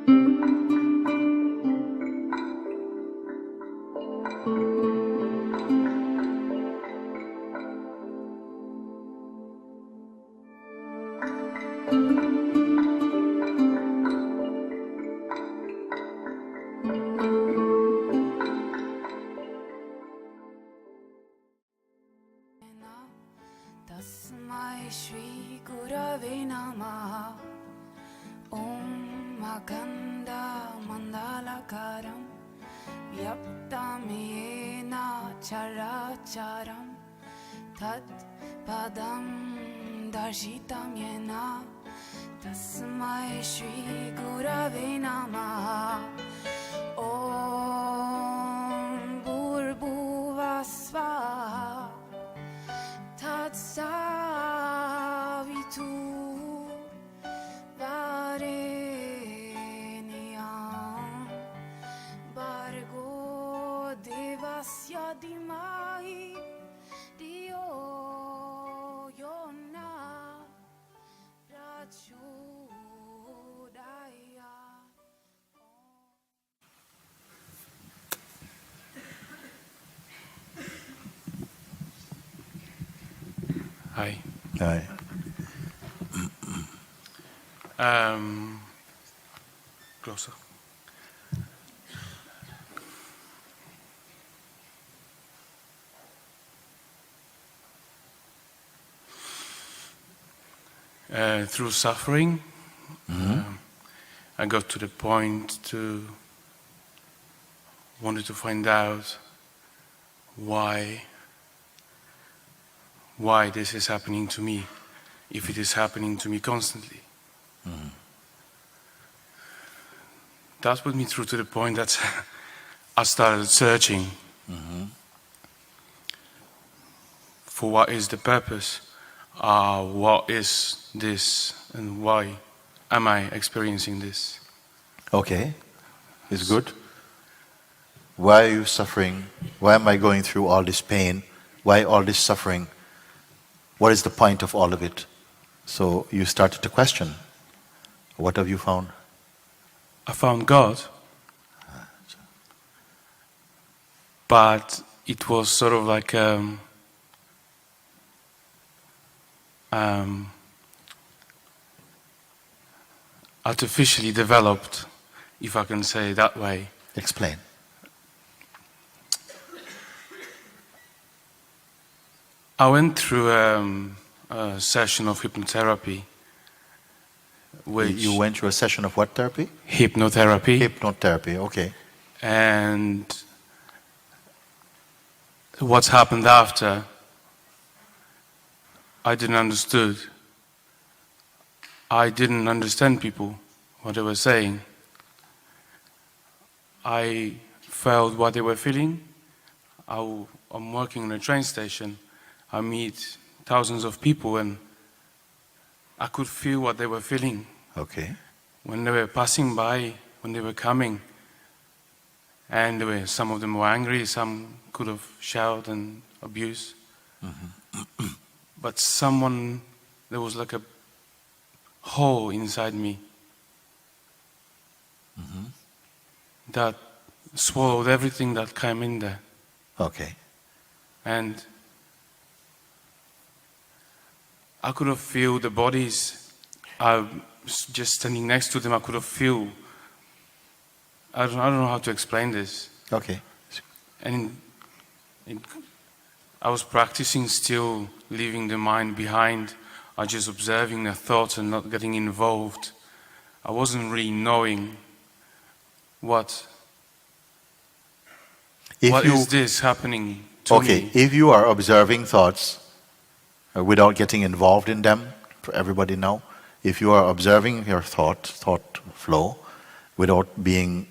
Tasmai Shri Gurave Namaha Om Maganda Mandalakaram Vyaptam Yena Characharam Tat Padam Darshitam Yena Tasmai Shri Gurave Namaha Om Bhurbhuva Svaha Tatsavitur Varenyam Bargo Devasya Dimahi Dio Yona Prachodaya. Hi. Hi. Closer. Through suffering, I got to the point to wanted to find out why this is happening to me, if it is happening to me constantly. That put me through to the point that I started searching for what is the purpose, what is this, and why am I experiencing this? Okay, it's good. Why are you suffering? Why am I going through all this pain? Why all this suffering? What is the point of all of it? So you started to question. What have you found? I found God, but it was sort of like artificially developed, if I can say it that way. Explain. I went through a session of hypnotherapy. You went through a session of what therapy? Hypnotherapy. Hypnotherapy, okay. And what's happened after, I didn't understood. I didn't understand people, what they were saying. I felt what they were feeling. I'm working in a train station. I meet thousands of people and I could feel what they were feeling. Okay. When they were passing by, when they were coming, and some of them were angry, some could have shouted and abused. But there was like a hole inside me that swallowed everything that came in there. Okay. And I could have feel the bodies. Just standing next to them, I could have feel. I don't know how to explain this. Okay. And I was practicing still leaving the mind behind. I was just observing the thoughts and not getting involved. I wasn't really knowing what is this happening to me. Okay, if you are observing thoughts without getting involved in them, for everybody now, if you are observing your thought flow without being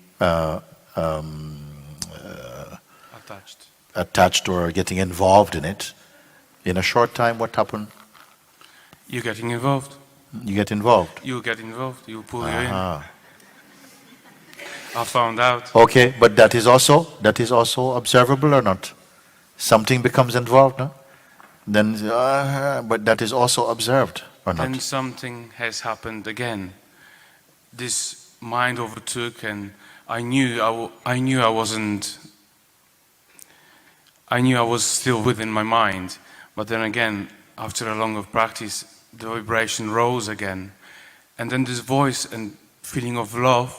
attached or getting involved in it, in a short time, what happened? You're getting involved. You get involved. You get involved. You pull you in. I found out. Okay, but that is also observable or not? Something becomes involved, no? Then, but that is also observed or not? And something has happened again. This mind overtook, and I knew I wasn't. I knew I was still within my mind, but then again, after a long of practice, the vibration rose again, and then this voice and feeling of love,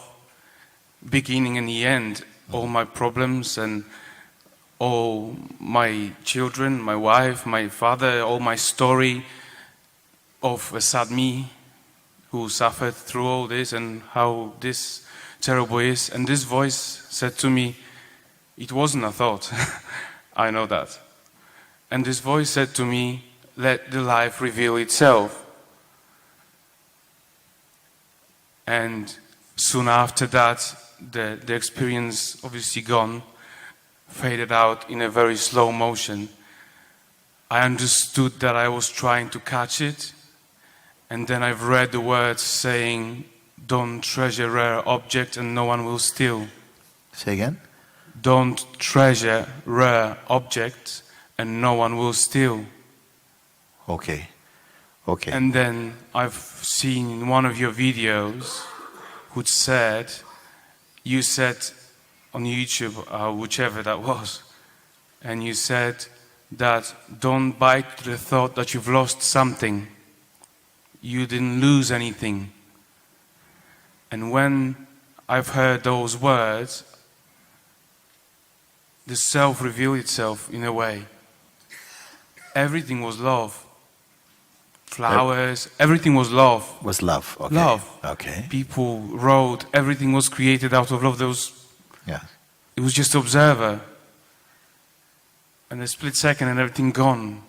beginning and the end, all my problems and all my children, my wife, my father, all my story of a sad me who suffered through all this and how this terrible is. And this voice said to me, it wasn't a thought, I know that. And this voice said to me, let the life reveal itself. And soon after that, the experience obviously gone, faded out in a very slow motion. I understood that I was trying to catch it, and then I've read the words saying, don't treasure rare objects and no one will steal. Say again? Don't treasure rare objects and no one will steal. Okay. Okay. And then I've seen in one of your videos which said, you said on YouTube, whichever that was, and you said that don't bite to the thought that you've lost something. You didn't lose anything. And when I've heard those words, the self revealed itself in a way. Everything was love. Flowers, everything was love. Was love. Okay. Love. Okay. People wrote, everything was created out of love. Yeah. It was just observer. And a split second and everything gone.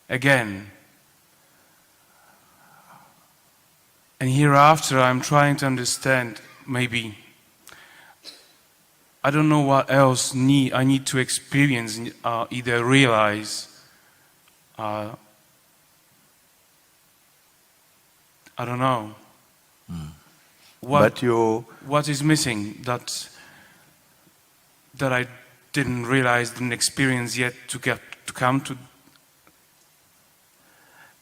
Again. And hereafter I'm trying to understand, maybe, I don't know what else I need to experience, either realize, I don't know. What is missing that I didn't realize, didn't experience yet to come to?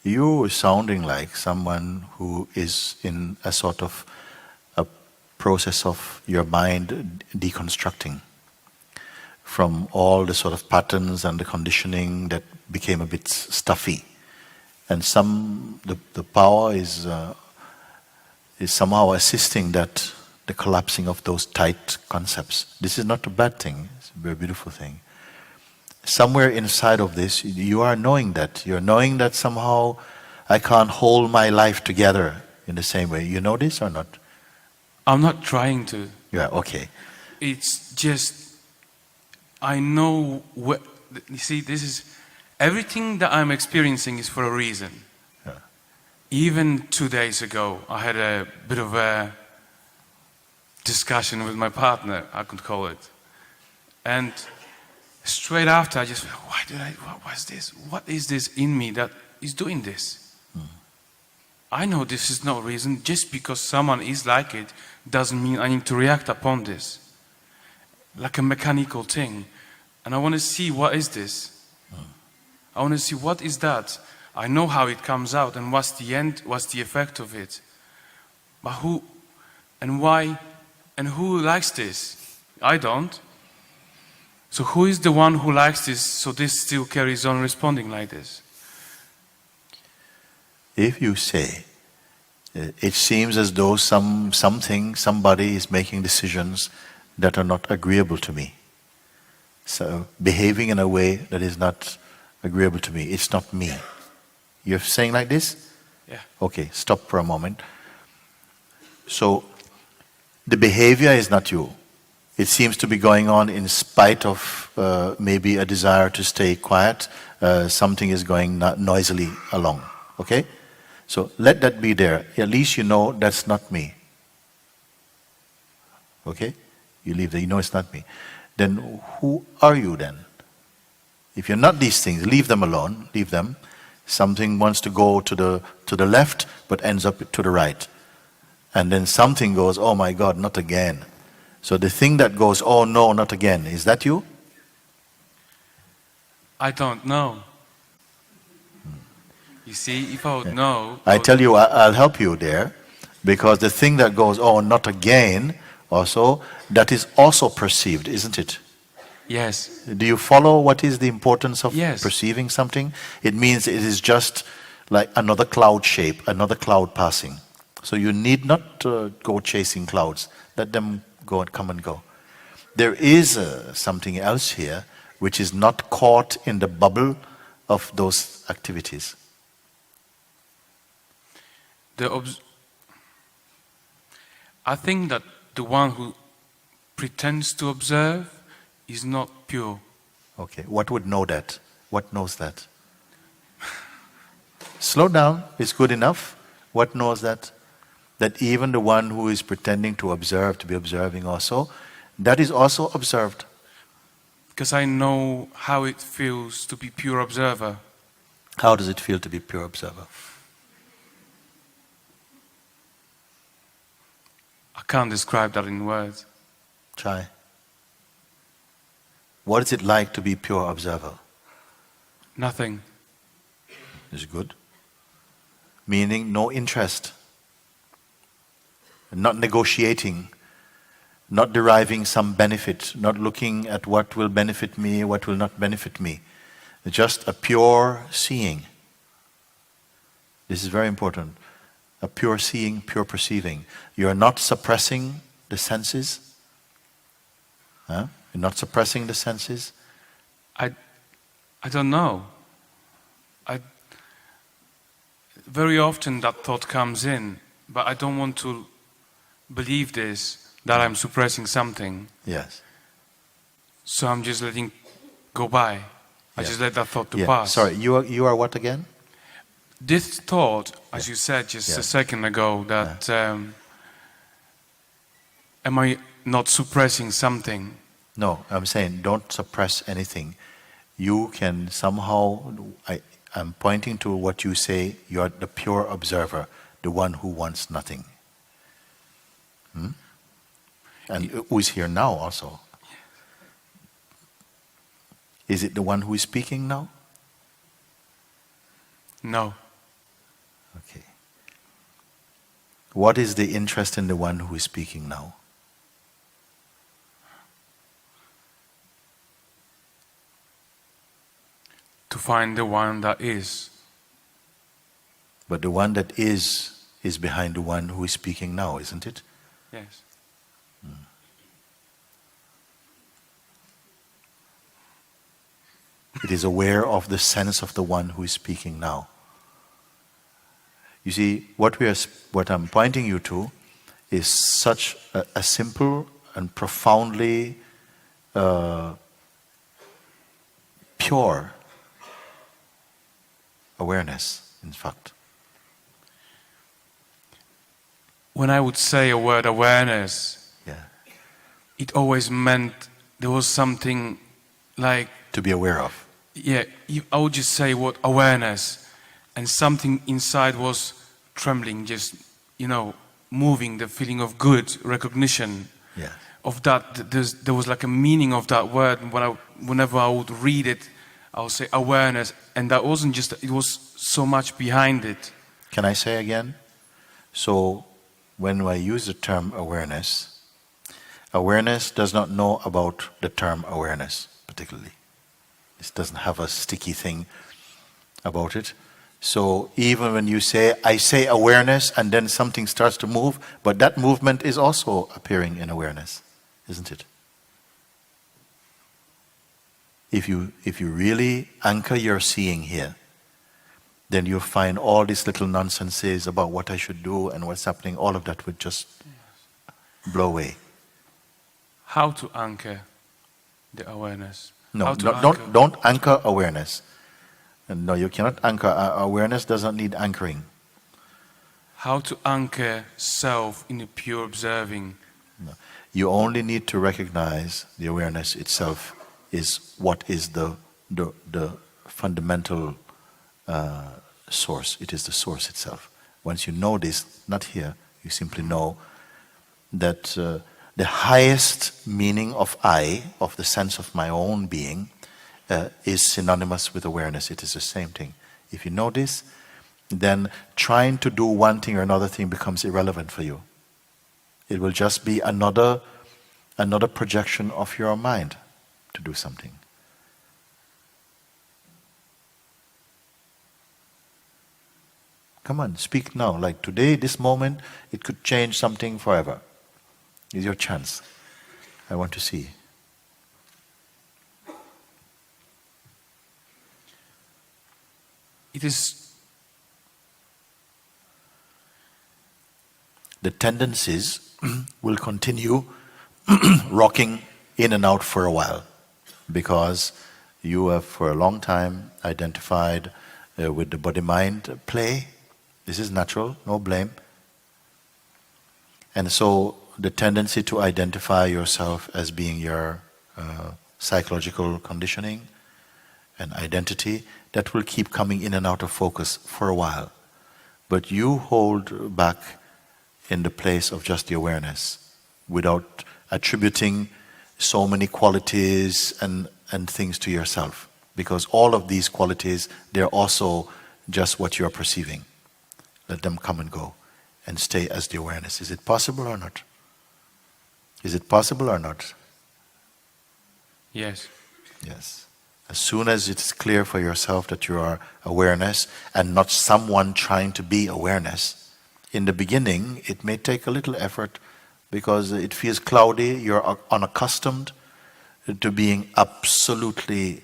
You sounding like someone who is in a sort of a process of your mind deconstructing from all the sort of patterns and the conditioning that became a bit stuffy. And the power is somehow assisting that, the collapsing of those tight concepts. This is not a bad thing, it's a very beautiful thing. Somewhere inside of this, you are knowing that. You're knowing that somehow I can't hold my life together in the same way. You know this or not? I'm not trying to. Yeah, okay. It's just, I know, you see, this is, everything that I'm experiencing is for a reason. Yeah. Even 2 days ago, I had a bit of a discussion with my partner, I could call it. And straight after, I just felt, what was this? What is this in me that is doing this? I know this is no reason. Just because someone is like it, doesn't mean I need to react upon this. Like a mechanical thing. And I want to see, what is this? I want to see, what is that? I know how it comes out and what's the end, what's the effect of it. But who and why and who likes this? I don't. So who is the one who likes this, so this still carries on responding like this? If you say, it seems as though somebody is making decisions that are not agreeable to me. So behaving in a way that is not agreeable to me, it's not me. You're saying like this? Yeah. Okay, stop for a moment. So the behavior is not you. It seems to be going on in spite of maybe a desire to stay quiet. Something is going noisily along. Okay? So let that be there. At least you know that's not me. Okay? You leave there. You know it's not me. Then who are you then? If you're not these things, leave them alone. Leave them. Something wants to go to the left but ends up to the right. And then something goes, oh my God, not again. So the thing that goes, oh no, not again, is that you? I don't know. You see, if I would know... I tell you, I'll help you there. Because the thing that goes, oh, not again, also, that is also perceived, isn't it? Yes. Do you follow what is the importance of Yes. perceiving something? It means it is just like another cloud shape, another cloud passing. So you need not go chasing clouds. Let them go and come and go. There is something else here which is not caught in the bubble of those activities. I think that the one who pretends to observe is not pure. Okay, what would know that? What knows that? Slow down, it's good enough. What knows that? That even the one who is pretending to observe, to be observing also, that is also observed. Because I know how it feels to be pure observer. How does it feel to be pure observer? I can't describe that in words. Try. What is it like to be pure observer? Nothing. Is good. Meaning no interest. Not negotiating. Not deriving some benefit. Not looking at what will benefit me, what will not benefit me. Just a pure seeing. This is very important. A pure seeing, pure perceiving. You are not suppressing the senses. Huh? You're not suppressing the senses. I don't know. Very often that thought comes in, but I don't want to believe this, that I'm suppressing something. Yes. So I'm just letting go by. I just let that thought to pass. Sorry, you are what again? This thought, as you said just a second ago, that am I not suppressing something? No, I'm saying don't suppress anything. You can somehow, I'm pointing to what you say, you are the pure observer, the one who wants nothing. And who is here now also? Is it the one who is speaking now? No. Okay. What is the interest in the one who is speaking now? To find the one that is. But the one that is behind the one who is speaking now, isn't it? Yes. It is aware of the sense of the one who is speaking now. You see, what I'm pointing you to is such a simple and profoundly pure awareness, in fact. When I would say a word awareness, Yeah. it always meant there was something like... To be aware of. Yeah, I would just say what awareness, and something inside was trembling, just, moving, the feeling of good, recognition of that. There was like a meaning of that word. Whenever I would read it, I would say awareness, and that wasn't just, it was so much behind it. Can I say again? So, when I use the term awareness, awareness does not know about the term awareness particularly. It doesn't have a sticky thing about it. So even when you say, I say awareness, and then something starts to move, but that movement is also appearing in awareness, isn't it? If you really anchor your seeing here, then you'll find all these little nonsenses about what I should do and what's happening, all of that would just blow away. How to anchor the awareness? No, don't anchor awareness. No, you cannot anchor. Awareness doesn't need anchoring. How to anchor self in a pure observing? No. You only need to recognize the awareness itself is what is the fundamental source. It is the source itself. Once you know this, not here, you simply know that the highest meaning of I, of the sense of my own being, is synonymous with awareness. It is the same thing. If you know this, then trying to do one thing or another thing becomes irrelevant for you. It will just be another projection of your mind to do something. Come on, speak now. Like today, this moment, it could change something forever. It's your chance. I want to see. It is the tendencies will continue rocking in and out for a while, because you have for a long time identified with the body-mind play. This is natural, no blame. And so the tendency to identify yourself as being your psychological conditioning and identity, that will keep coming in and out of focus for a while. But you hold back in the place of just the awareness, without attributing so many qualities and things to yourself. Because all of these qualities, they're also just what you're perceiving. Let them come and go, and stay as the awareness. Is it possible or not? Is it possible or not? yes. Yes. As soon as it's clear for yourself that you are awareness and not someone trying to be awareness, in the beginning it may take a little effort because it feels cloudy, you're unaccustomed to being absolutely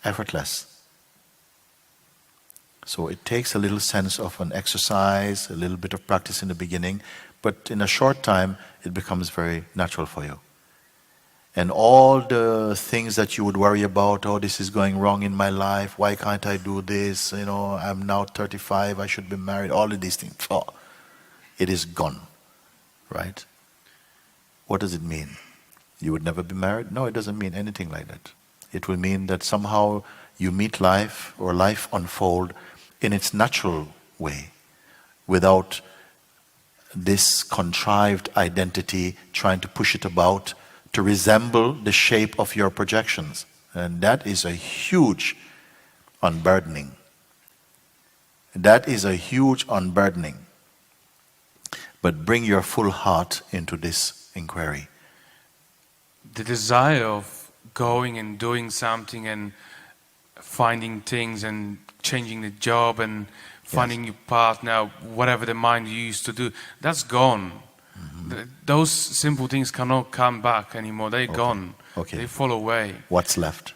effortless. So it takes a little sense of an exercise, a little bit of practice in the beginning, but in a short time it becomes very natural for you. And all the things that you would worry about, oh, this is going wrong in my life, why can't I do this, I'm now 35, I should be married, all of these things, it is gone, right? What does it mean? You would never be married? No, it doesn't mean anything like that. It will mean that somehow you meet life, or life unfold in its natural way, without this contrived identity trying to push it about to resemble the shape of your projections. And that is a huge unburdening. That is a huge unburdening. But bring your full heart into this inquiry. The desire of going and doing something and finding things and changing the job and finding your partner, whatever the mind used to do, that's gone. Those simple things cannot come back anymore. They're gone. Okay. They fall away. What's left?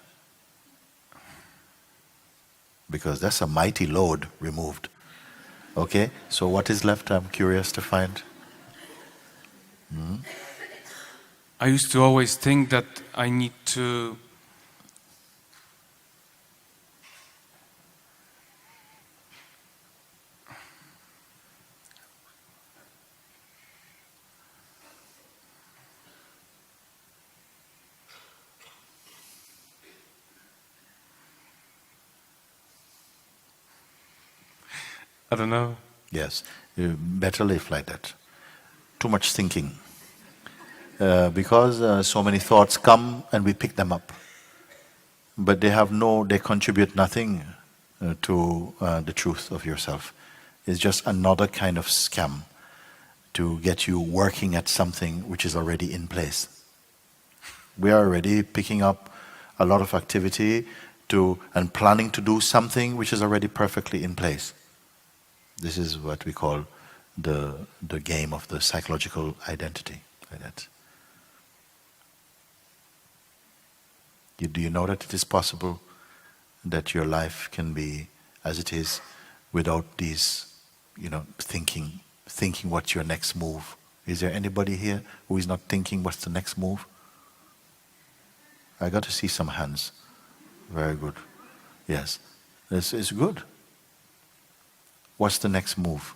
Because that's a mighty load removed. Okay, so what is left? I'm curious to find. I used to always think that I need to I don't know. Yes, you better live like that. Too much thinking. Because so many thoughts come and we pick them up. But they contribute nothing to the truth of yourself. It's just another kind of scam to get you working at something which is already in place. We are already picking up a lot of activity and planning to do something which is already perfectly in place. This is what we call the game of the psychological identity. Like that. Do you know that it is possible that your life can be as it is without these, thinking what's your next move? Is there anybody here who is not thinking what's the next move? I got to see some hands. Very good. Yes, this is good. What's the next move?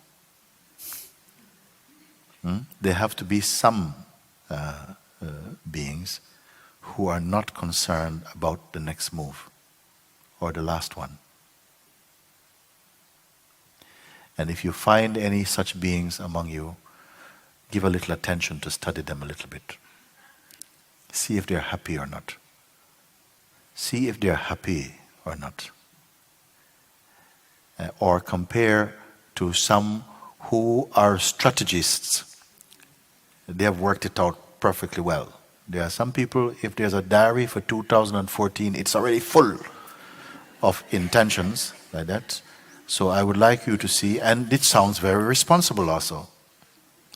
There have to be some beings who are not concerned about the next move or the last one. And if you find any such beings among you, give a little attention to study them a little bit. See if they're happy or not. See if they're happy or not. or compare to some who are strategists. They have worked it out perfectly well. There are some people, if there's a diary for 2014, it's already full of intentions like that. So I would like you to see, and it sounds very responsible also.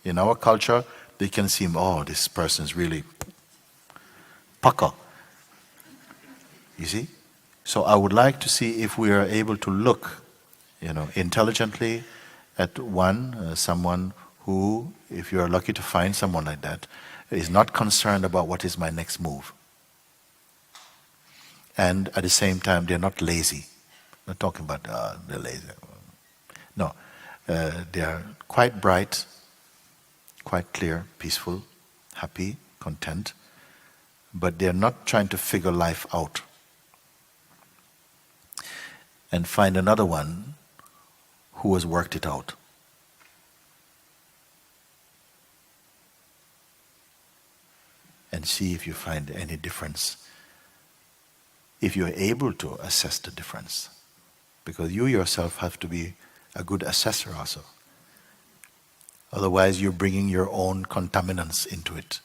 In our culture, they can seem, oh, this person is really pucker. You see? So I would like to see if we are able to look, intelligently at someone who, if you are lucky to find someone like that, is not concerned about what is my next move. And at the same time, they're not lazy. I'm not talking about they're lazy. No, they are quite bright, quite clear, peaceful, happy, content, but they're not trying to figure life out. And find another one who has worked it out. And see if you find any difference. If you're able to assess the difference. Because you yourself have to be a good assessor also. Otherwise you're bringing your own contaminants into it.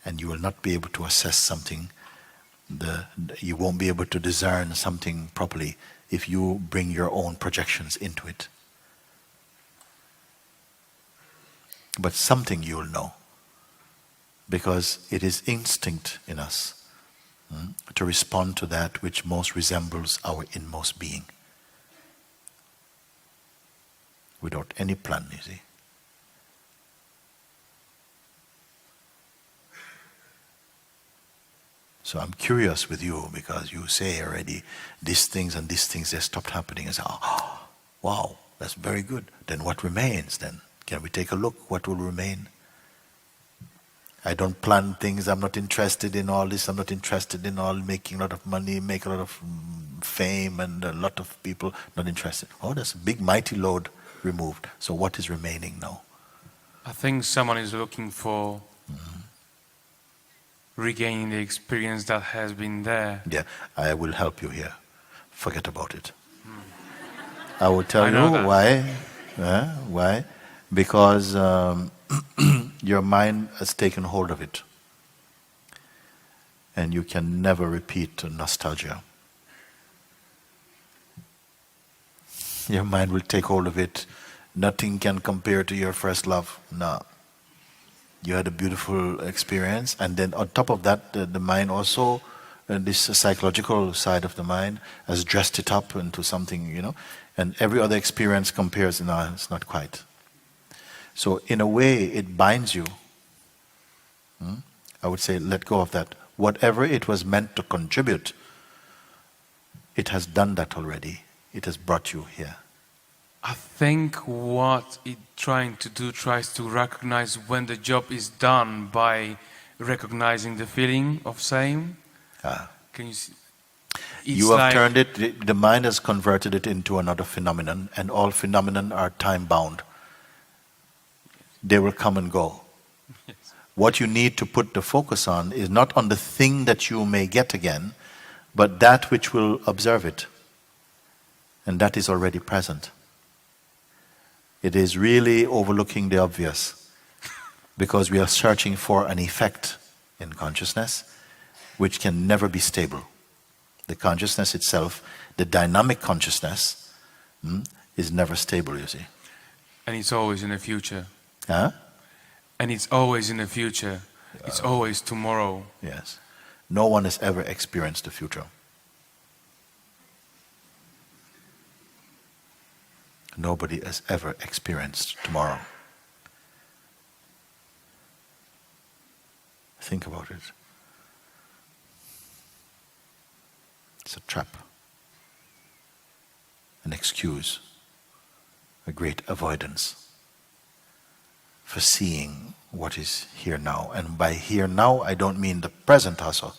And you will not be able to assess something. You won't be able to discern something properly if you bring your own projections into it. But something you'll know. Because it is instinct in us to respond to that which most resembles our inmost being. Without any plan, you see. So I'm curious with you because you say already these things and these things, they stopped happening. And say, oh, wow, that's very good. Then what remains then? Can we take a look? What will remain? I don't plan things. I'm not interested in all this. I'm not interested in all making a lot of money, make a lot of fame and a lot of people. Not interested. Oh, that's a big mighty load removed. So what is remaining now? I think someone is looking for regaining the experience that has been there. Yeah, I will help you here. Forget about it. I will tell you why. Why? Because your mind has taken hold of it. And you can never repeat nostalgia. Your mind will take hold of it. Nothing can compare to your first love. No. You had a beautiful experience, and then on top of that, the mind also, this psychological side of the mind, has dressed it up into something, and every other experience compares, no, it's not quite. So in a way, it binds you. I would say, let go of that. Whatever it was meant to contribute, it has done that already. It has brought you here. I think what it's trying to do tries to recognize when the job is done by recognizing the feeling of same. Can you see? You have turned it, the mind has converted it into another phenomenon, and all phenomena are time bound. They will come and go. Yes. What you need to put the focus on is not on the thing that you may get again, but that which will observe it. And that is already present. It is really overlooking the obvious, because we are searching for an effect in consciousness which can never be stable. The consciousness itself, the dynamic consciousness, is never stable, you see. And it's always in the future. Huh? And it's always in the future. It's always tomorrow. Yes. No one has ever experienced the future. Nobody has ever experienced tomorrow. Think about it. It's a trap, an excuse, a great avoidance for seeing what is here now. And by here now, I don't mean the present also.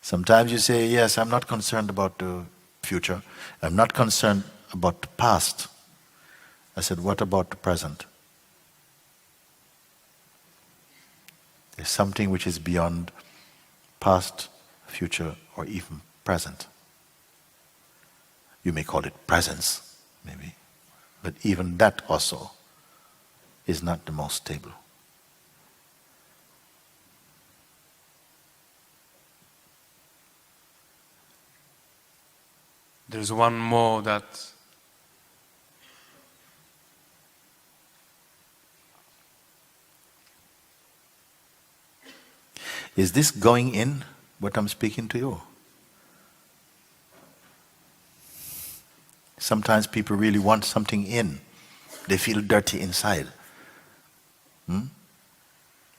Sometimes you say, yes, I'm not concerned about the future. I'm not concerned about the past. I said, what about the present? There's something which is beyond past, future, or even present. You may call it presence. maybe. But even that also is not the most stable. There's one more that is this going in what I'm speaking to you? Sometimes people really want something in. They feel dirty inside.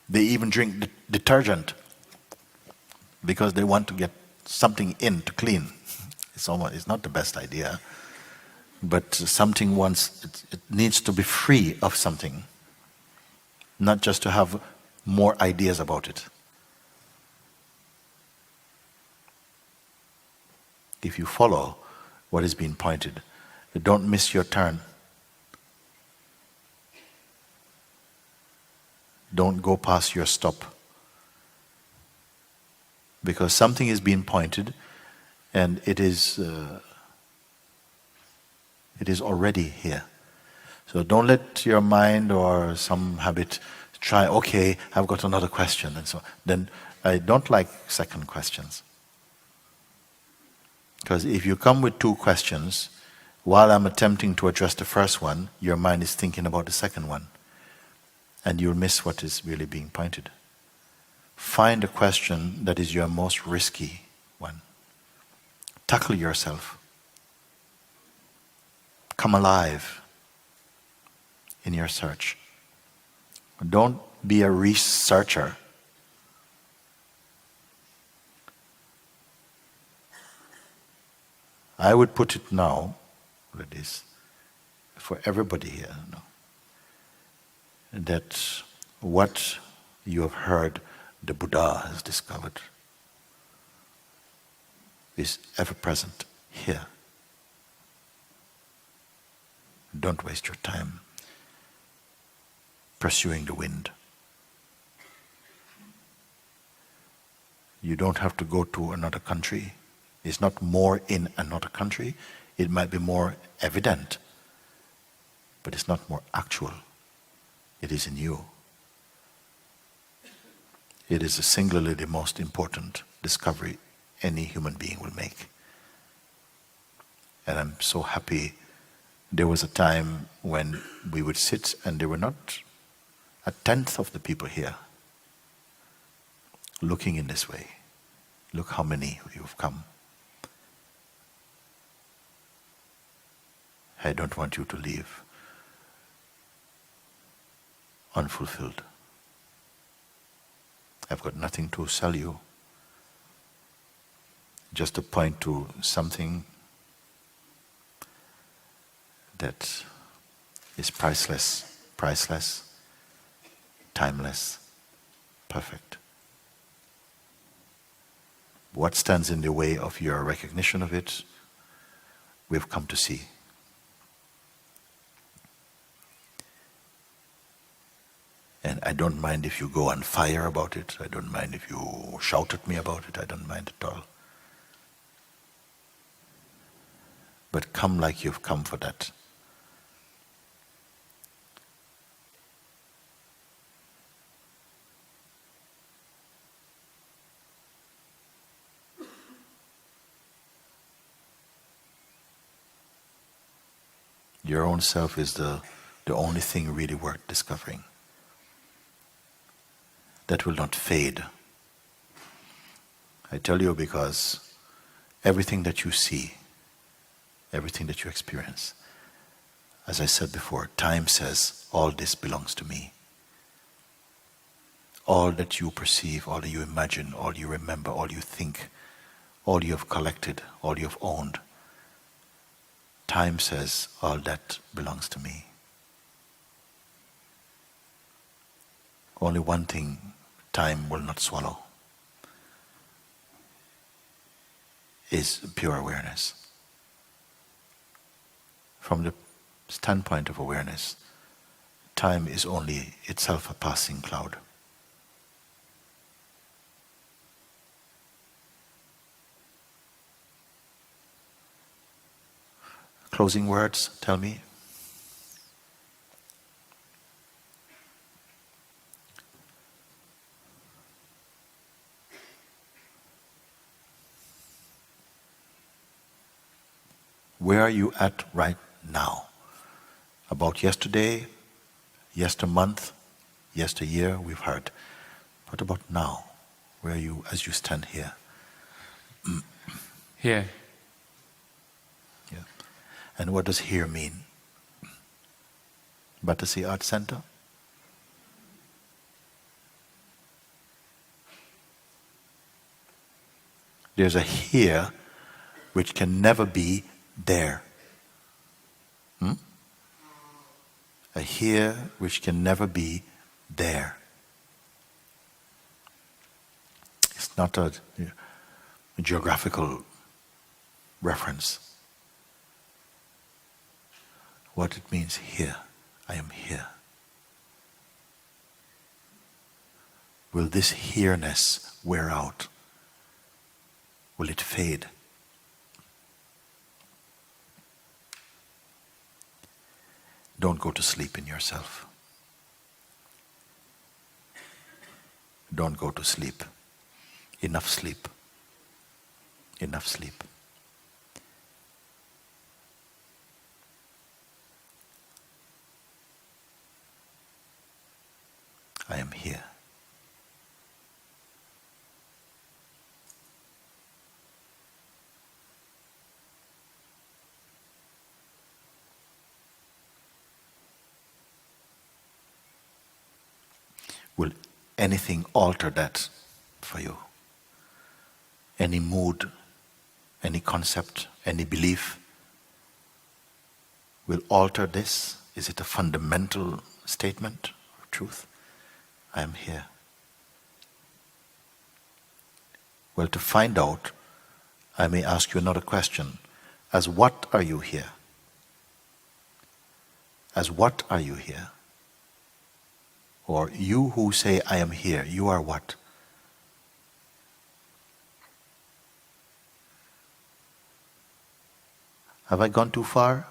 They even drink detergent because they want to get something in to clean. It's not the best idea. But something it needs to be free of something. Not just to have more ideas about it. If you follow what is being pointed, don't miss your turn. Don't go past your stop. Because something is being pointed and it is already here. So don't let your mind or some habit try, okay, I've got another question and so on. Then I don't like second questions. Because if you come with two questions, while I'm attempting to address the first one, your mind is thinking about the second one. And you'll miss what is really being pointed. Find a question that is your most risky one. Tackle yourself. Come alive in your search. Don't be a researcher. I would put it now, like this, for everybody here, that what you have heard the Buddha has discovered is ever present here. Don't waste your time pursuing the wind. You don't have to go to another country. It's not more in another country. It might be more evident, but it's not more actual. It is in you. It is singularly the most important discovery any human being will make. And I'm so happy. There was a time when we would sit and there were not a tenth of the people here looking in this way. Look how many you've come. I don't want you to leave unfulfilled. I've got nothing to sell you. Just to point to something that is priceless, timeless, perfect. What stands in the way of your recognition of it, we've come to see. And I don't mind if you go on fire about it. I don't mind if you shout at me about it. I don't mind at all. But come like you've come for that. Your own self is the only thing really worth discovering. That will not fade. I tell you because everything that you see, everything that you experience, as I said before, time says, all this belongs to me. All that you perceive, all that you imagine, all you remember, all you think, all you have collected, all you have owned, time says, all that belongs to me. Only one thing time will not swallow is pure awareness. From the standpoint of awareness, time is only itself a passing cloud. Closing words, tell me. Where are you at right now? About yesterday, yestermonth, yesteryear, we've heard. What about now? Where are you as you stand here? Here. Yeah. And what does here mean? Battersea Art Center? There's a here which can never be there. A here which can never be there. It's not a geographical reference. What it means here, I am here. Will this here-ness wear out? Will it fade? Don't go to sleep in yourself. Don't go to sleep. Enough sleep. Enough sleep. I am here. Will anything alter that for you? Any mood, any concept, any belief will alter this? Is it a fundamental statement of truth? I am here. Well, to find out, I may ask you another question. As what are you here? As what are you here? Or you who say, I am here, you are what? Have I gone too far?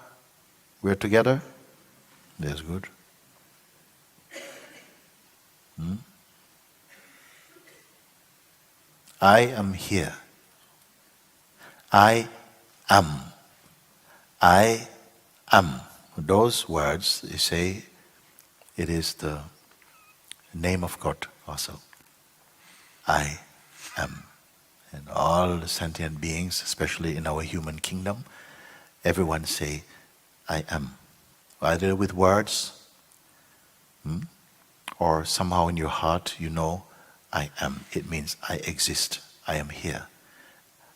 We're together? That's good. I am here. I am. I am. Those words, you say, it is the name of God also. I am. And all the sentient beings, especially in our human kingdom, everyone say, I am. Either with words, or somehow in your heart you know, I am. It means I exist. I am here.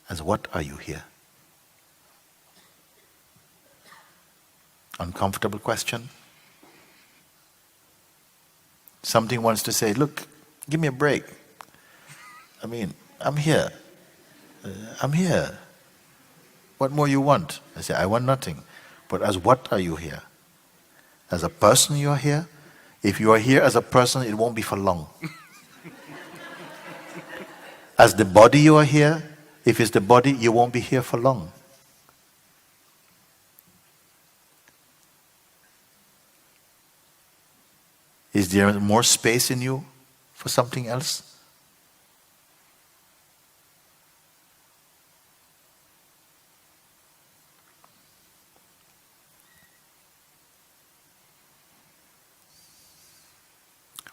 As what are you here? Uncomfortable question? Something wants to say, look, give me a break. I mean, I'm here. I'm here. What more you want? I say, I want nothing. But as what are you here? As a person you are here? If you are here as a person, it won't be for long. As the body you are here, if it's the body, you won't be here for long. Is there more space in you for something else?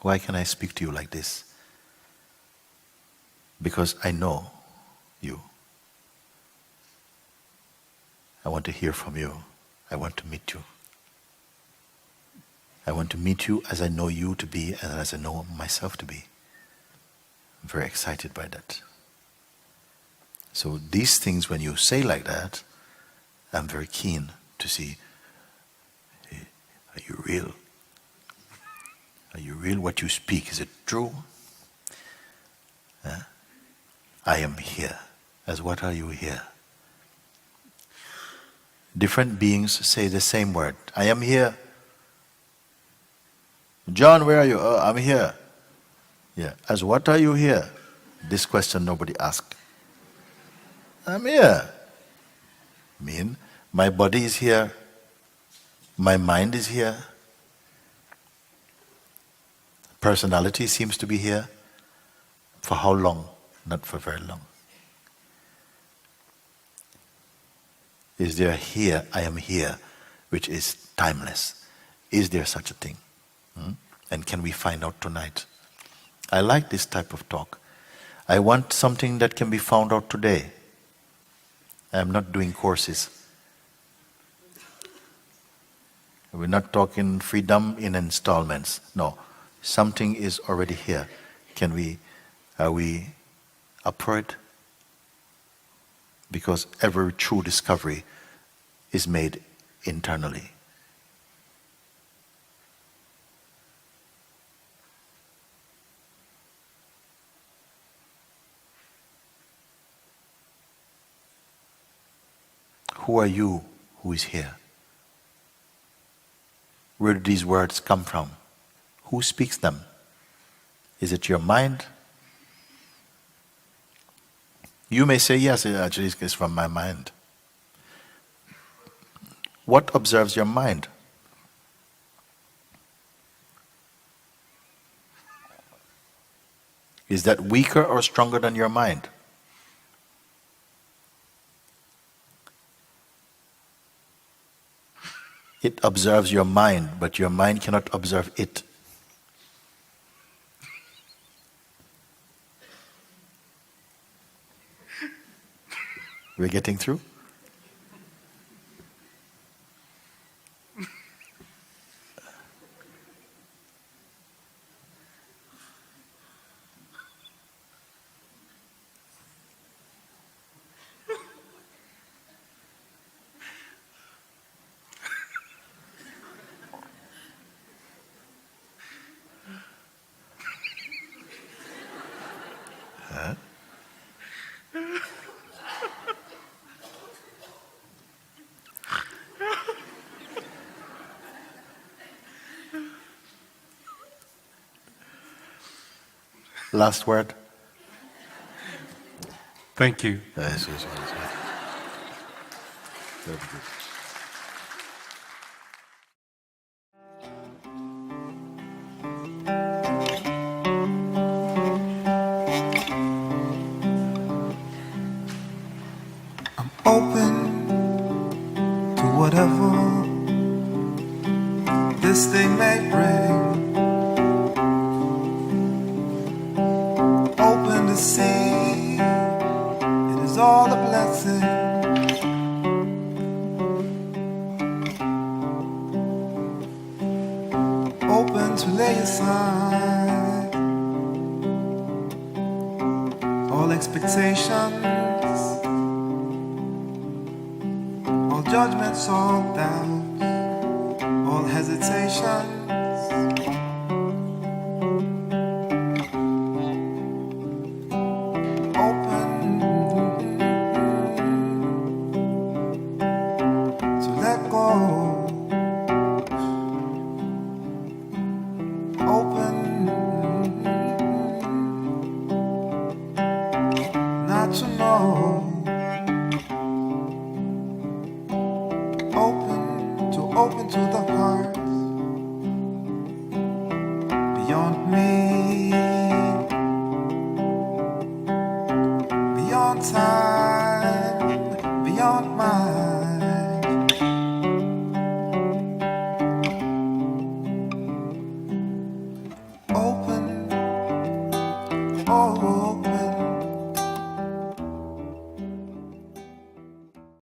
Why can I speak to you like this? Because I know you. I want to hear from you. I want to meet you. I want to meet you as I know you to be and as I know myself to be. I'm very excited by that. So these things, when you say like that, I'm very keen to see, are you real? Are you real? What you speak, is it true? I am here. As what are you here? Different beings say the same word. I am here. John, where are you? Oh, I'm here. Yeah. As what are you here? This question nobody asked. I'm here. My body is here. My mind is here. Personality seems to be here. For how long? Not for very long. Is there here, I am here, which is timeless? Is there such a thing? And can we find out tonight? I like this type of talk. I want something that can be found out today. I'm not doing courses. We're not talking freedom in installments. No. Something is already here. Are we up for it? Because every true discovery is made internally. Who are you who is here? Where do these words come from? Who speaks them? Is it your mind? You may say, yes, actually it's from my mind. What observes your mind? Is that weaker or stronger than your mind? It observes your mind, but your mind cannot observe it. We're getting through? Last word? Thank you. Yes. Very good. I'm open to whatever this day may bring. Open to see it is all a blessing. Open to lay aside all expectations, all judgments, all doubts, all hesitations. Open to let go. Open not to know. Open to the heart beyond me, beyond time, beyond mind. Open, oh, open.